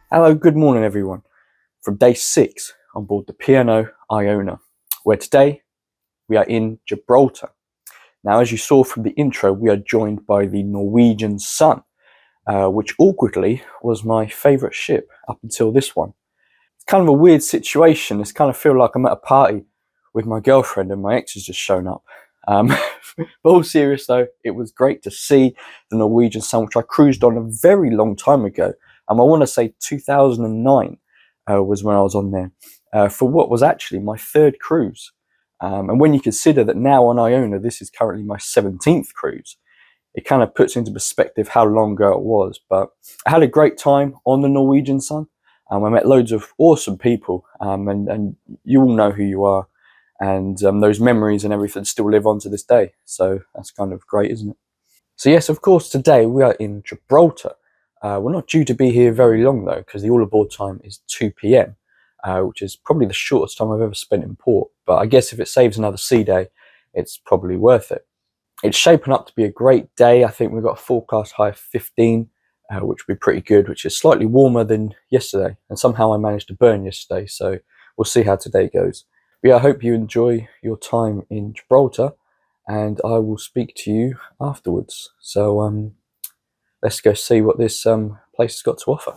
Hello, good morning everyone, from day 6 on board the P&O Iona, where today we are in Gibraltar. Now, as you saw from the intro, we are joined by the Norwegian Sun, which awkwardly was my favourite ship up until this one. It's kind of a weird situation. It's kind of feel like I'm at a party with my girlfriend and my ex has just shown up. But all serious though, it was great to see the Norwegian Sun, which I cruised on a very long time ago. I want to say 2009 was when I was on there for what was actually my 3rd cruise. And when you consider that now on Iona, this is currently my 17th cruise, it kind of puts into perspective how long ago it was. But I had a great time on the Norwegian Sun. I met loads of awesome people, and you all know who you are. And those memories and everything still live on to this day. So that's kind of great, isn't it? So yes, of course, today we are in Gibraltar. We're not due to be here very long though, because the all aboard time is 2 p.m, which is probably the shortest time I've ever spent in port. But I guess if it saves another sea day, it's probably worth it. It's shaping up to be a great day. I think we've got a forecast high of 15, which will be pretty good, which is slightly warmer than yesterday. And somehow I managed to burn yesterday, so we'll see how today goes. But yeah, I hope you enjoy your time in Gibraltar, and I will speak to you afterwards. So let's go see what this place has got to offer.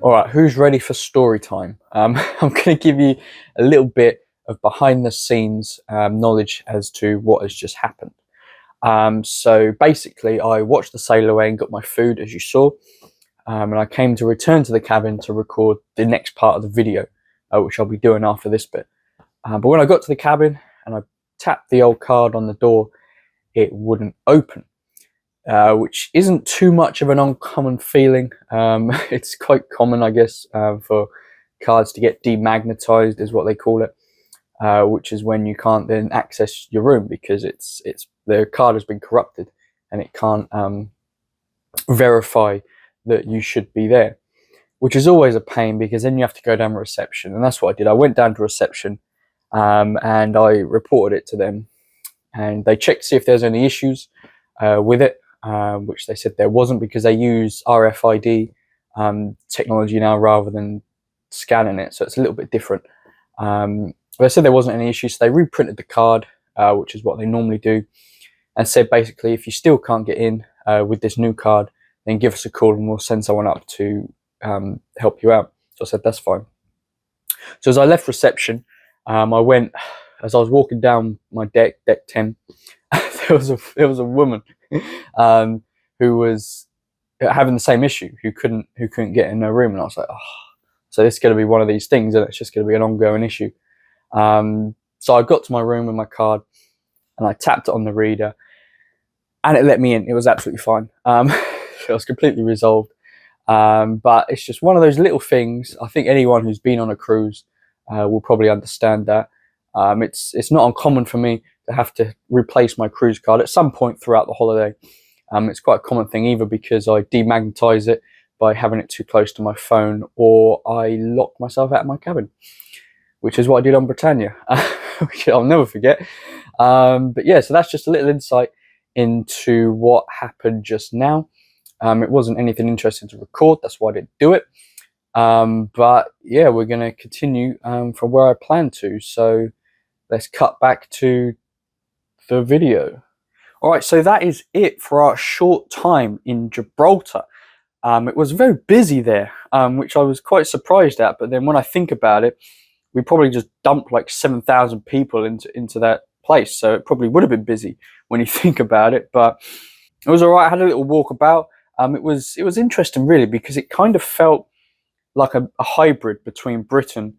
All right, who's ready for story time? I'm going to give you a little bit of behind the scenes knowledge as to what has just happened. So basically, I watched the Sailaway and got my food, as you saw, and I came to return to the cabin to record the next part of the video, which I'll be doing after this bit. But when I got to the cabin and I tapped the old card on the door, it wouldn't open. Which isn't too much of an uncommon feeling. It's quite common, I guess, for cards to get demagnetized, is what they call it, which is when you can't then access your room because it's the card has been corrupted and it can't verify that you should be there, which is always a pain because then you have to go down to reception, and that's what I did. I went down to reception and I reported it to them, and they checked to see if there's any issues with it. Which they said there wasn't because they use RFID technology now rather than scanning it, so it's a little bit different. But they said there wasn't any issues, so they reprinted the card, which is what they normally do, and said basically if you still can't get in with this new card, then give us a call and we'll send someone up to help you out. So I said that's fine. So as I left reception, I went, as I was walking down my deck 10, there was a woman who was having the same issue, who couldn't get in her room, and I was like, oh, so this is going to be one of these things, and it's just going to be an ongoing issue. So I got to my room with my card, and I tapped it on the reader, and it let me in. It was absolutely fine. It was completely resolved. But it's just one of those little things. I think anyone who's been on a cruise will probably understand that. It's not uncommon for me to have to replace my cruise card at some point throughout the holiday. It's quite a common thing, either because I demagnetize it by having it too close to my phone, or I lock myself out of my cabin, which is what I did on Britannia, which I'll never forget. But yeah, so that's just a little insight into what happened just now. It wasn't anything interesting to record, that's why I didn't do it. But yeah, we're going to continue from where I planned to. So let's cut back to the video. All right, so that is it for our short time in Gibraltar. It was very busy there, which I was quite surprised at. But then when I think about it, we probably just dumped like 7,000 people into that place. So it probably would have been busy when you think about it. But it was all right. I had a little walk about. It was interesting, really, because it kind of felt like a hybrid between Britain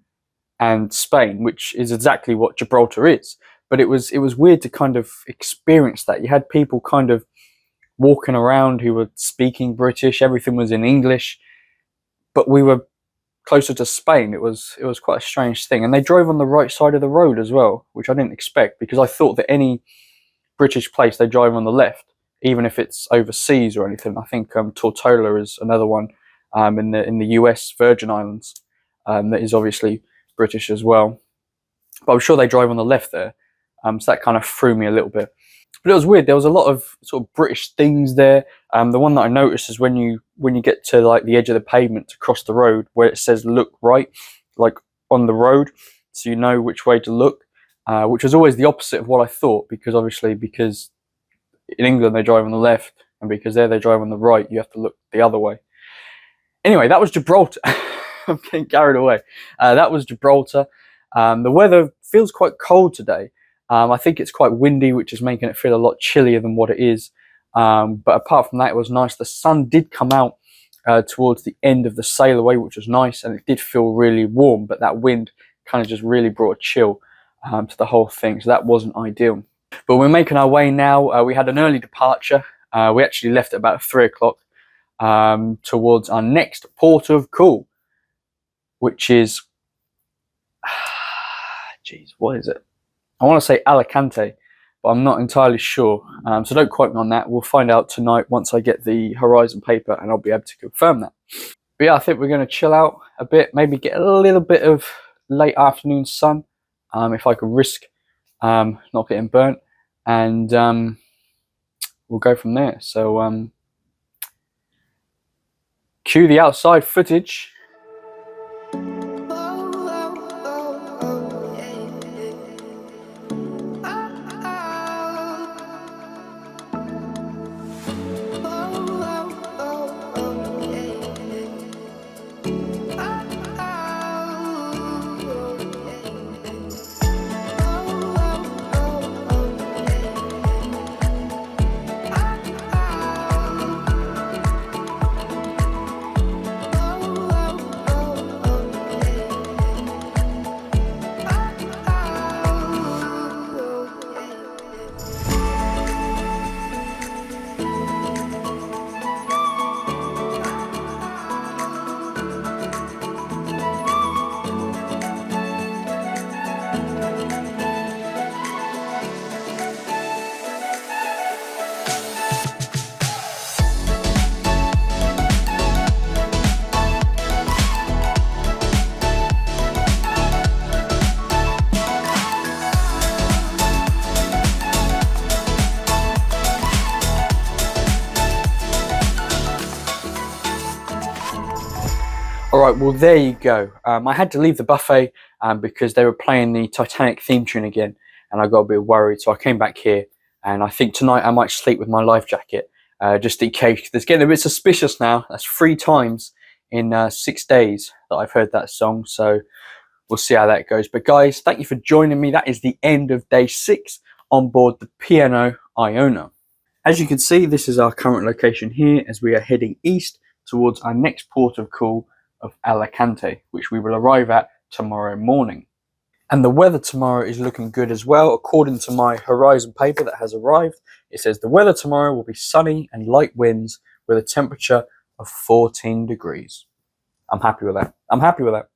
and Spain, which is exactly what Gibraltar is. But it was weird to kind of experience that. You had people kind of walking around who were speaking British. Everything was in English, but we were closer to Spain. It was quite a strange thing. And they drove on the right side of the road as well, which I didn't expect, because I thought that any British place they drive on the left, even if it's overseas or anything. I think Tortola is another one in the US Virgin Islands that is obviously British as well. But I'm sure they drive on the left there. So that kind of threw me a little bit. But it was weird. There was a lot of sort of British things there. The one that I noticed is when you get to like the edge of the pavement to cross the road, where it says "look right," like on the road, so you know which way to look. Which was always the opposite of what I thought, because in England they drive on the left, and because there they drive on the right, you have to look the other way. Anyway, that was Gibraltar. I'm getting carried away. That was Gibraltar. The weather feels quite cold today. I think it's quite windy, which is making it feel a lot chillier than what it is. But apart from that, it was nice. The sun did come out towards the end of the Sailaway, which was nice, and it did feel really warm, but that wind kind of just really brought a chill to the whole thing, so that wasn't ideal. But we're making our way now. We had an early departure. We actually left at about 3 o'clock towards our next port of call, which is, geez, what is it? I want to say Alicante, but I'm not entirely sure. So don't quote me on that. We'll find out tonight once I get the horizon paper, and I'll be able to confirm that. But yeah, I think we're going to chill out a bit, maybe get a little bit of late afternoon sun, if I could risk not getting burnt, and we'll go from there. So cue the outside footage. All right, well, there you go. I had to leave the buffet because they were playing the Titanic theme tune again, and I got a bit worried, so I came back here, and I think tonight I might sleep with my life jacket, just in case. It's getting a bit suspicious now. That's 3 times in 6 days that I've heard that song, so we'll see how that goes. But guys, thank you for joining me. That is the end of day 6 on board the P&O Iona. As you can see, this is our current location here as we are heading east towards our next port of call of Alicante, which we will arrive at tomorrow morning. And the weather tomorrow is looking good as well. According to my horizon paper that has arrived, it says the weather tomorrow will be sunny and light winds with a temperature of 14 degrees. I'm happy with that. I'm happy with that.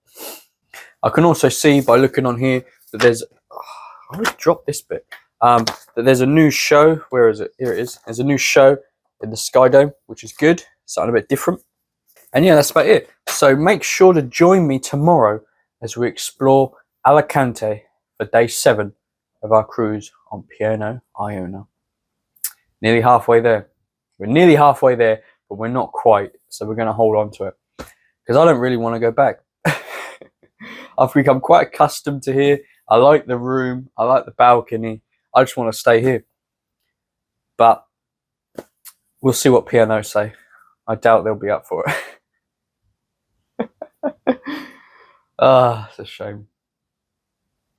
I can also see by looking on here that there's, I always drop this bit, that there's a new show. Where is it? Here it is. There's a new show in the SkyDome, which is good. Something a bit different. And yeah, that's about it. So make sure to join me tomorrow as we explore Alicante for day 7 of our cruise on P&O Iona. Nearly halfway there. We're nearly halfway there, but we're not quite. So we're going to hold on to it because I don't really want to go back. I've become quite accustomed to here. I like the room. I like the balcony. I just want to stay here. But we'll see what P&O say. I doubt they'll be up for it. Ah, it's a shame.